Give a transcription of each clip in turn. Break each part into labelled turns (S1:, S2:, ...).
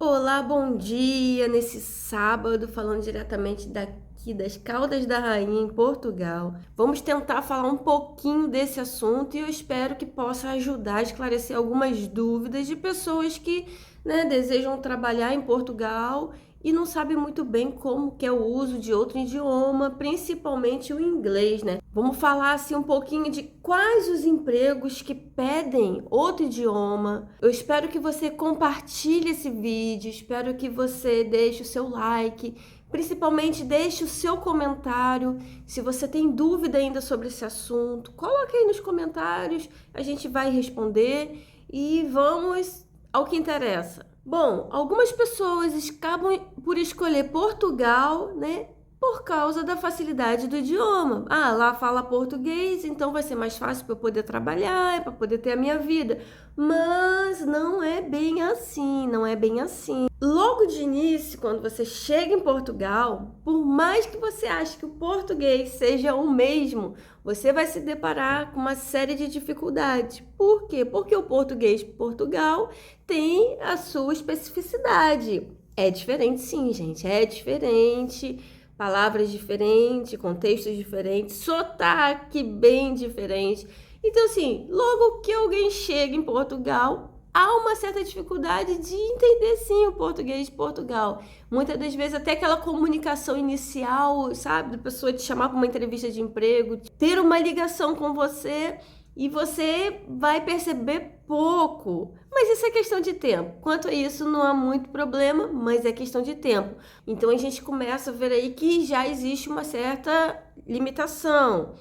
S1: Olá, bom dia! Nesse sábado, falando diretamente daqui das Caldas da Rainha, em Portugal. Vamos tentar falar um pouquinho desse assunto e eu espero que possa ajudar a esclarecer algumas dúvidas de pessoas que, desejam trabalhar em Portugal e não sabem muito bem como que é o uso de outro idioma, principalmente o inglês, né? Vamos falar assim um pouquinho de quais os empregos que pedem outro idioma. Eu espero que você compartilhe esse vídeo, espero que você deixe o seu like, principalmente deixe o seu comentário. Se você tem dúvida ainda sobre esse assunto, coloque aí nos comentários, a gente vai responder e vamos ao que interessa. Bom, algumas pessoas acabam por escolher Portugal, né? Por causa da facilidade do idioma. Ah, lá fala português, então vai ser mais fácil para eu poder trabalhar, para poder ter a minha vida. Mas não é bem assim, não é bem assim. Logo de início, quando você chega em Portugal, por mais que você ache que o português seja o mesmo, você vai se deparar com uma série de dificuldades. Por quê? Porque o português de Portugal tem a sua especificidade. É diferente, sim, gente, é diferente. Palavras diferentes, contextos diferentes, sotaque bem diferente. Então, assim, logo que alguém chega em Portugal, há uma certa dificuldade de entender, sim, o português de Portugal. Muitas das vezes, até aquela comunicação inicial, sabe? Da pessoa te chamar para uma entrevista de emprego, ter uma ligação com você e você vai perceber pouco. Mas isso é questão de tempo. Quanto a isso, não há muito problema, mas é questão de tempo. Então a gente começa a ver aí que já existe uma certa limitação.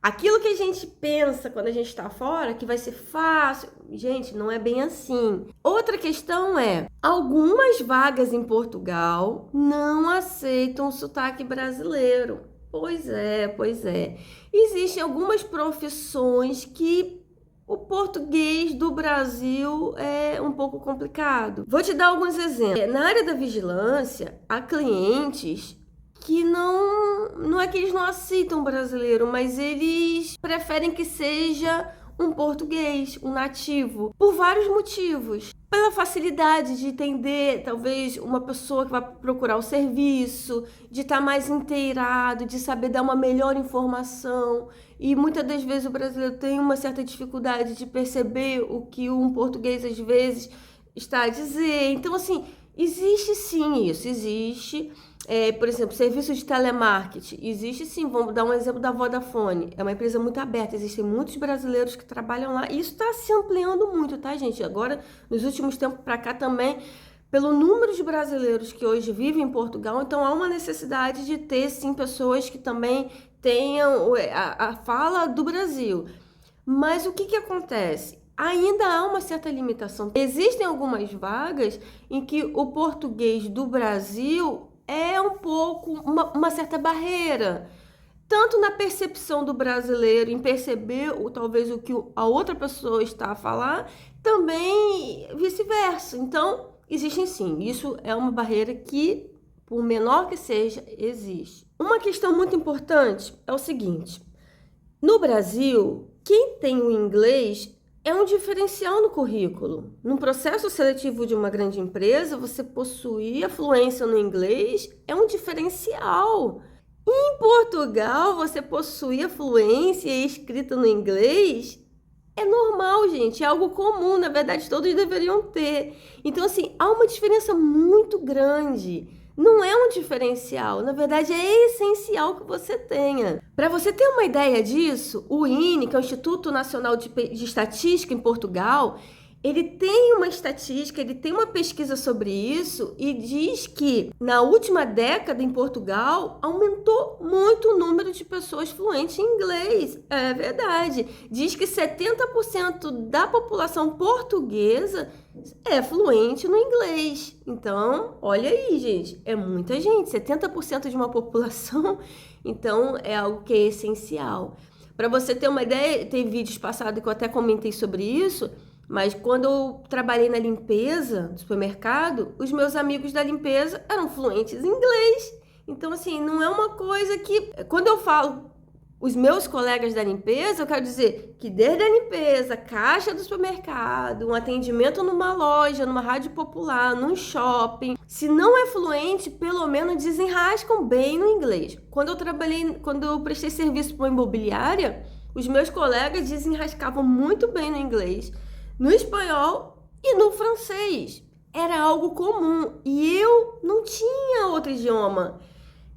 S1: Aquilo que a gente pensa quando a gente está fora, que vai ser fácil, gente, não é bem assim. Outra questão é, algumas vagas em Portugal não aceitam o sotaque brasileiro. Pois é, pois é. Existem algumas profissões que o português do Brasil é um pouco complicado. Vou te dar alguns exemplos. Na área da vigilância, há clientes que não é que eles não aceitam brasileiro, mas eles preferem que seja um português, um nativo, por vários motivos. Pela facilidade de entender, talvez, uma pessoa que vai procurar o serviço, de estar mais inteirado, de saber dar uma melhor informação. E muitas das vezes o brasileiro tem uma certa dificuldade de perceber o que um português, às vezes, está a dizer. Então, assim, existe sim isso, existe. Por exemplo, serviço de telemarketing, existe sim, vamos dar um exemplo da Vodafone, é uma empresa muito aberta, existem muitos brasileiros que trabalham lá, e isso está se ampliando muito, tá, gente? Agora, nos últimos tempos para cá também, pelo número de brasileiros que hoje vivem em Portugal, então há uma necessidade de ter, sim, pessoas que também tenham a fala do Brasil. Mas o que acontece? Ainda há uma certa limitação. Existem algumas vagas em que o português do Brasil é um pouco uma certa barreira, tanto na percepção do brasileiro, em perceber talvez o que a outra pessoa está a falar, também vice-versa. Então, existem sim, isso é uma barreira que, por menor que seja, existe. Uma questão muito importante é o seguinte: no Brasil, quem tem o inglês é um diferencial no currículo. Num processo seletivo de uma grande empresa, você possuir a fluência no inglês é um diferencial. Em Portugal, você possuir a fluência escrita no inglês é normal, gente, é algo comum, na verdade todos deveriam ter. Então, assim, há uma diferença muito grande. Não é um diferencial, na verdade é essencial que você tenha. Para você ter uma ideia disso, o INE, que é o Instituto Nacional de Estatística em Portugal, ele tem uma estatística, ele tem uma pesquisa sobre isso e diz que na última década em Portugal aumentou muito o número de pessoas fluentes em inglês. É verdade. Diz que 70% da população portuguesa é fluente no inglês. Então, olha aí, gente, é muita gente, 70% de uma população, então é algo que é essencial. Para você ter uma ideia, tem vídeos passados que eu até comentei sobre isso, mas quando eu trabalhei na limpeza do supermercado, os meus amigos da limpeza eram fluentes em inglês. Então, assim, não é uma coisa que... Quando eu falo os meus colegas da limpeza, eu quero dizer que desde a limpeza, caixa do supermercado, um atendimento numa loja, numa rádio popular, num shopping, se não é fluente, pelo menos desenrascam bem no inglês. Quando eu prestei serviço para uma imobiliária, os meus colegas desenrascavam muito bem no inglês, no espanhol e no francês. Era algo comum e eu não tinha outro idioma.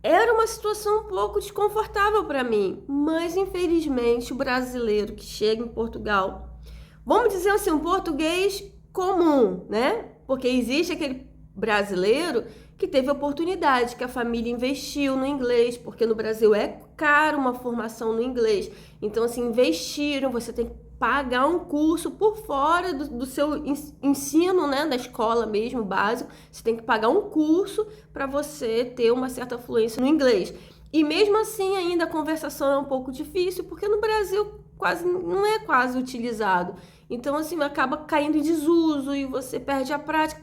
S1: Era uma situação um pouco desconfortável para mim, mas infelizmente o brasileiro que chega em Portugal, vamos dizer assim, um português comum, né? Porque existe aquele brasileiro que teve oportunidade, que a família investiu no inglês, porque no Brasil é caro uma formação no inglês. Então, assim, investiram, você tem que pagar um curso por fora do seu ensino, né, da escola mesmo, básico. Você tem que pagar um curso para você ter uma certa fluência no inglês. E mesmo assim, ainda a conversação é um pouco difícil, porque no Brasil não é quase utilizado. Então, assim, acaba caindo em desuso e você perde a prática.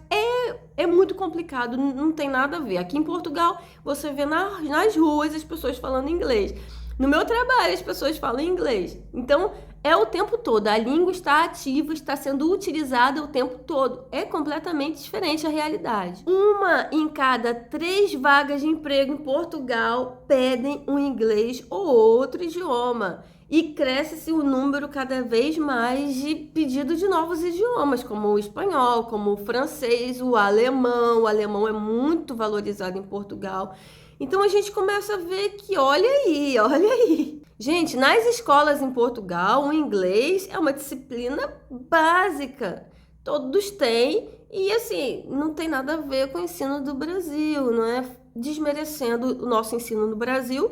S1: É muito complicado, não tem nada a ver. Aqui em Portugal, você vê nas ruas as pessoas falando inglês. No meu trabalho, as pessoas falam inglês. Então, é o tempo todo. A língua está ativa, está sendo utilizada o tempo todo. É completamente diferente a realidade. 1 em cada 3 vagas de emprego em Portugal pedem um inglês ou outro idioma. E cresce-se o número cada vez mais de pedido de novos idiomas, como o espanhol, como o francês, o alemão. O alemão é muito valorizado em Portugal. Então a gente começa a ver que, olha aí. Gente, nas escolas em Portugal, o inglês é uma disciplina básica. Todos têm e, assim, não tem nada a ver com o ensino do Brasil, não é desmerecendo o nosso ensino no Brasil,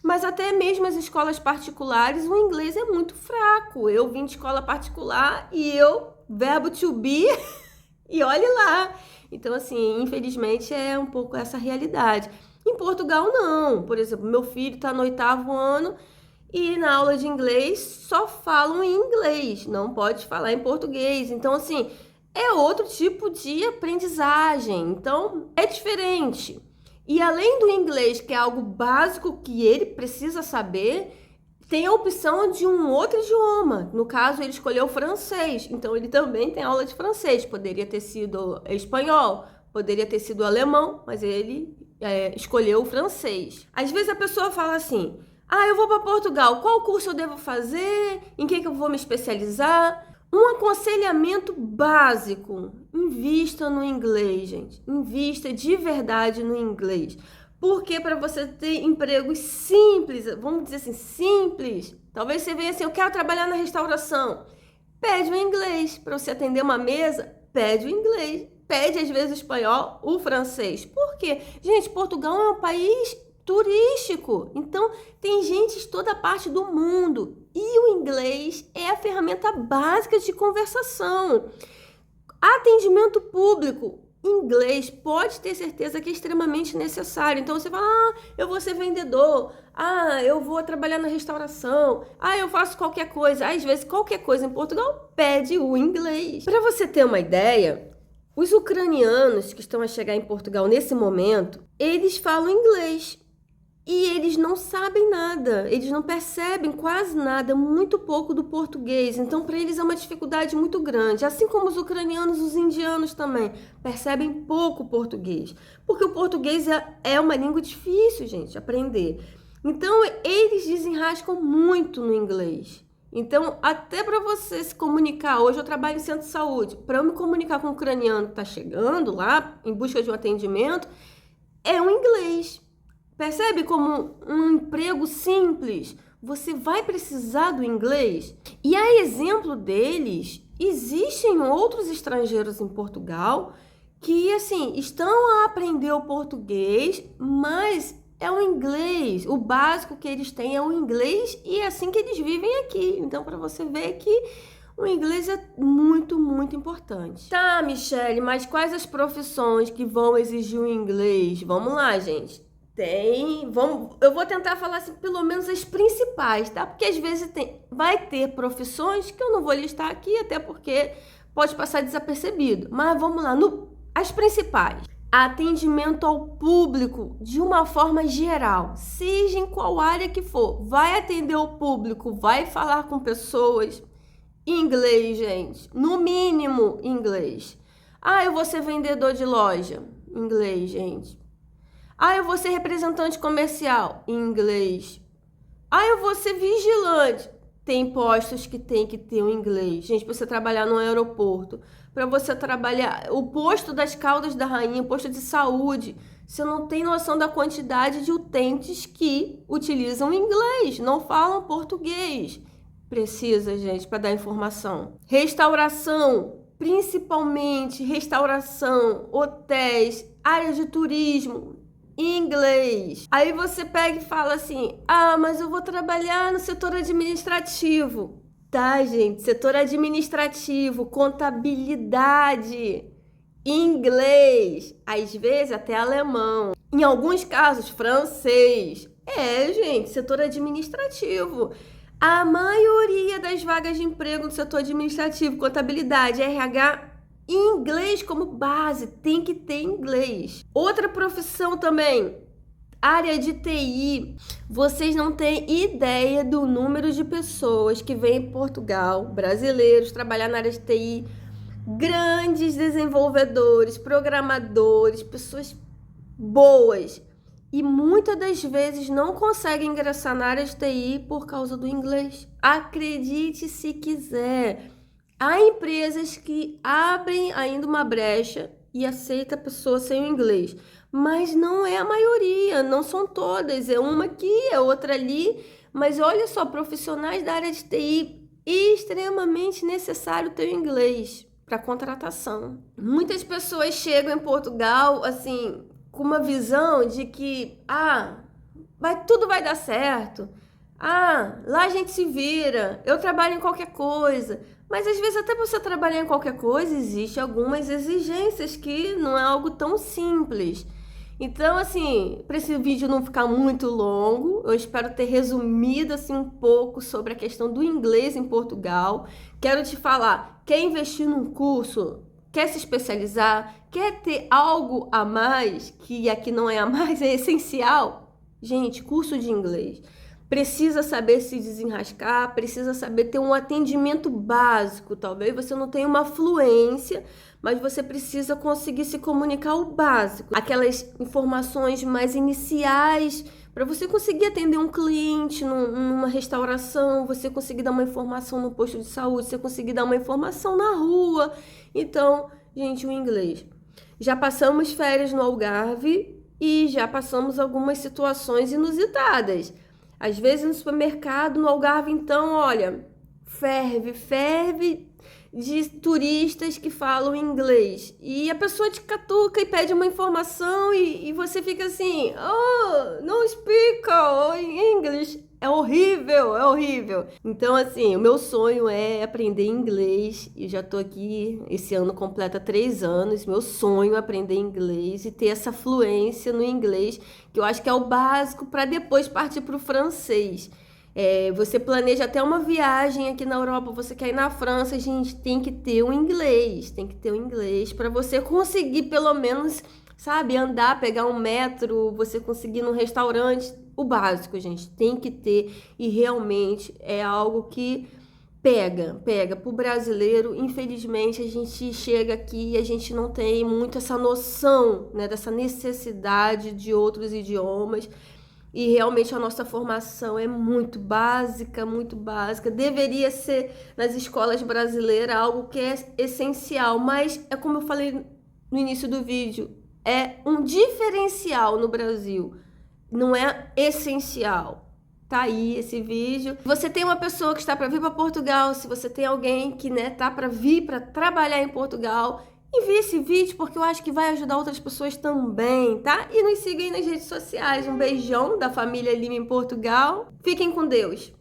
S1: mas até mesmo as escolas particulares, o inglês é muito fraco. Eu vim de escola particular e verbo to be, e olhe lá. Então, assim, infelizmente é um pouco essa realidade. Em Portugal, não. Por exemplo, meu filho está no 8º ano e na aula de inglês só falam em inglês, não pode falar em português. Então, assim, é outro tipo de aprendizagem. Então, é diferente. E além do inglês, que é algo básico que ele precisa saber, tem a opção de um outro idioma. No caso, ele escolheu francês. Então, ele também tem aula de francês. Poderia ter sido espanhol, poderia ter sido alemão, mas ele escolheu o francês. Às vezes a pessoa fala assim, eu vou para Portugal, qual curso eu devo fazer? Em que eu vou me especializar? Um aconselhamento básico, invista no inglês, gente. Invista de verdade no inglês. Porque para você ter empregos simples, vamos dizer assim, simples, talvez você venha assim, eu quero trabalhar na restauração. Pede o inglês. Para você atender uma mesa, pede o inglês. Pede, às vezes, o espanhol, o francês. Por quê? Gente, Portugal é um país turístico. Então, tem gente de toda parte do mundo. E o inglês é a ferramenta básica de conversação. Atendimento público. Inglês, pode ter certeza que é extremamente necessário. Então, você fala, eu vou ser vendedor. Eu vou trabalhar na restauração. Eu faço qualquer coisa. Às vezes, qualquer coisa em Portugal pede o inglês. Para você ter uma ideia, os ucranianos que estão a chegar em Portugal nesse momento, eles falam inglês e eles não sabem nada, eles não percebem quase nada, muito pouco do português. Então, para eles é uma dificuldade muito grande. Assim como os ucranianos, os indianos também percebem pouco português, porque o português é uma língua difícil, gente, aprender. Então, eles desenrascam muito no inglês. Então, até para você se comunicar, hoje eu trabalho em centro de saúde, para eu me comunicar com o ucraniano que está chegando lá, em busca de um atendimento, é o inglês. Percebe como um emprego simples, você vai precisar do inglês? E a exemplo deles, existem outros estrangeiros em Portugal que, assim, estão a aprender o português, mas é o inglês, o básico que eles têm é o inglês e é assim que eles vivem aqui. Então, para você ver que o inglês é muito, muito importante. Tá, Michele, mas quais as profissões que vão exigir o inglês? Vamos lá, gente. Eu vou tentar falar assim, pelo menos as principais, tá? Porque às vezes vai ter profissões que eu não vou listar aqui, até porque pode passar desapercebido. Mas vamos lá, as principais. atendimento ao público de uma forma geral, seja em qual área que for. Vai atender o público, vai falar com pessoas em inglês, gente. No mínimo, inglês. Ah, eu vou ser vendedor de loja. Inglês, gente. Ah, eu vou ser representante comercial. Inglês. Ah, eu vou ser vigilante. Tem postos que tem que ter o inglês. Gente, para você trabalhar no aeroporto, para você trabalhar... O posto das Caldas da Rainha, posto de saúde, você não tem noção da quantidade de utentes que utilizam inglês, não falam português. Precisa, gente, para dar informação. Restauração, principalmente restauração, hotéis, área de turismo, em inglês. Aí você pega e fala assim: ah, mas eu vou trabalhar no setor administrativo. Tá, gente, setor administrativo, contabilidade, inglês, às vezes até alemão. Em alguns casos, francês. Gente, setor administrativo. A maioria das vagas de emprego no setor administrativo, contabilidade, RH, inglês como base, tem que ter inglês. Outra profissão também, área de TI. Vocês não têm ideia do número de pessoas que vêm em Portugal, brasileiros, trabalhar na área de TI, grandes desenvolvedores, programadores, pessoas boas. E muitas das vezes não conseguem ingressar na área de TI por causa do inglês. Acredite se quiser. Há empresas que abrem ainda uma brecha e aceitam a pessoa sem o inglês. Mas não é a maioria, não são todas. É uma aqui, é outra ali. Mas olha só, profissionais da área de TI, extremamente necessário ter o inglês para contratação. Muitas pessoas chegam em Portugal, assim, com uma visão de que, tudo vai dar certo. Lá a gente se vira, eu trabalho em qualquer coisa. Mas às vezes até você trabalhar em qualquer coisa, existe algumas exigências que não é algo tão simples. Então, assim, para esse vídeo não ficar muito longo, eu espero ter resumido assim um pouco sobre a questão do inglês em Portugal. Quero te falar, quer investir num curso, quer se especializar, quer ter algo a mais, que aqui não é a mais, é essencial? Gente, curso de inglês. Precisa saber se desenrascar, precisa saber ter um atendimento básico. Talvez você não tenha uma fluência, mas você precisa conseguir se comunicar o básico. Aquelas informações mais iniciais, para você conseguir atender um cliente numa restauração, você conseguir dar uma informação no posto de saúde, você conseguir dar uma informação na rua. Então, gente, o inglês. Já passamos férias no Algarve e já passamos algumas situações inusitadas. Às vezes no supermercado, no Algarve, então, olha, ferve de turistas que falam inglês. E a pessoa te catuca e pede uma informação e você fica assim, não speak English. É horrível, é horrível. Então, assim, o meu sonho é aprender inglês. Eu já tô aqui, esse ano completa 3 anos. Meu sonho é aprender inglês e ter essa fluência no inglês, que eu acho que é o básico para depois partir para o francês. Você planeja até uma viagem aqui na Europa, você quer ir na França, gente, tem que ter o inglês. Tem que ter o inglês para você conseguir pelo menos, sabe, andar, pegar um metro, você conseguir ir num restaurante. O básico, gente, tem que ter, e realmente é algo que pega pro brasileiro. Infelizmente, a gente chega aqui e a gente não tem muito essa noção, né, dessa necessidade de outros idiomas, e realmente a nossa formação é muito básica, deveria ser nas escolas brasileiras algo que é essencial, mas é como eu falei no início do vídeo, é um diferencial no Brasil. Não é essencial. Tá aí esse vídeo. Se você tem uma pessoa que está para vir para Portugal, se você tem alguém que, né, tá para vir para trabalhar em Portugal, envie esse vídeo porque eu acho que vai ajudar outras pessoas também, tá? E nos siga aí nas redes sociais. Um beijão da família Lima em Portugal. Fiquem com Deus.